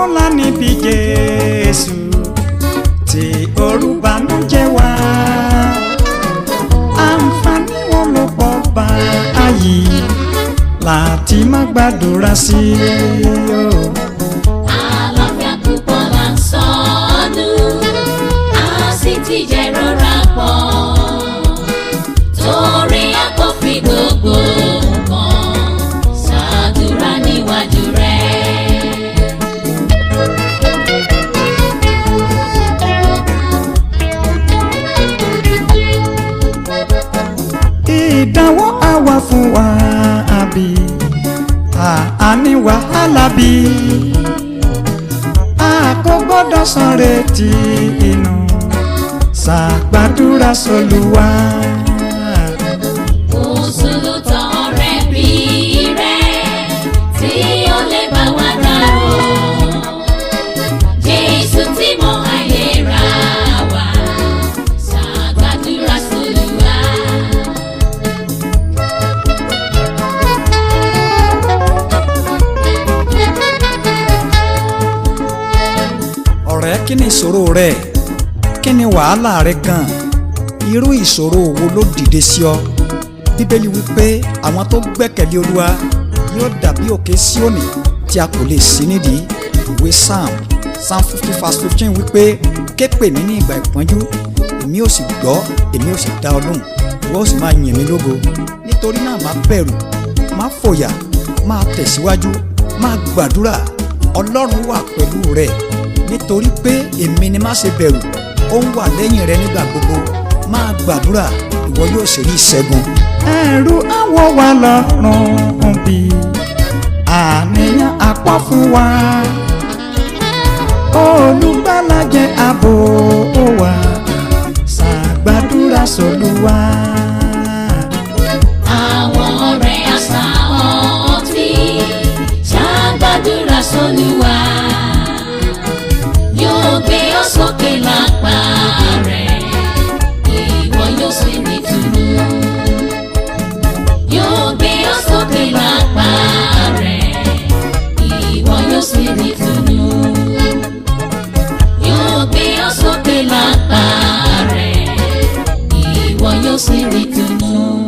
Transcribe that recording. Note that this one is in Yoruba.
ńlá níbi Jésù tí olùbànújẹ́ wá. Àǹfààní wo ló pọ̀ báyìí láti má gbàdúrà sí o. Àlàáfíà púpọ̀ là ń sọnù, a sì ti jẹ́ rọra pọ̀, torí a kò fi gbogbo nǹkan ṣàdúrà níwájú rẹ̀. Ìdánwò àwa fún wa àbí àní wàhálà bí a kò gbọ́dọ̀ sàn retí inú ṣàgbàdúrà s'Olúwa. Kò sólùtọ̀ ọ̀rẹ́ bí rẹ̀ tí ó lè bá wa dárò. Jésù tí mọ àìlera wa, ṣàgbàdúrà s'Olúwa. Ọ̀rẹ́, kí ni ìṣòro rẹ? Kí ni wàhálà rẹ gan? Irú ìṣòro wo ló dìde sí ọ? Bíbélì wípé àwọn tó gbẹ́kẹ̀lé Olúwa yóò dàbí òkè Síónì tí a kò lè ṣí nídìí. Ìwé Psalm 50:15 wípé ké pè mí ní ìgbà ìpọ́njú, èmi ò sì gbọ́, èmi ò sì dá ọ lóhùn, ìwọ ó sì máa yìn mí lógo. Nítorí náà má bẹ̀rù, má fòyà, máa tẹ̀síwájú, máa gbàdúrà. Ọlọ́run wà pẹ̀lú rẹ, nítorí pé èmi ni má ṣe bẹ̀rù, ó ń wà lẹ́yìn rẹ nígbà gbogbo. Máa gbàdúrà, ìwọ yóò ṣe rí ìṣẹ́gun. Ẹ̀rù àwọ̀ wa lọ́rùn bí àníyàn àpọ̀ fún wa. Olùgbàlà jẹ́ ààbò wa, ṣàgbàdúrà s'Olúwa. Àwọn ọ̀rẹ́ àṣà ọtí ṣàgbàdúrà s'Olúwa. Yóò gbé ọ sókè lápá rẹ̀, ìwọ yóò sì ní ìtùnú. Yóò gbé ọ sókè lápá rẹ̀, ìwọ yóò sì ní ìtùnú.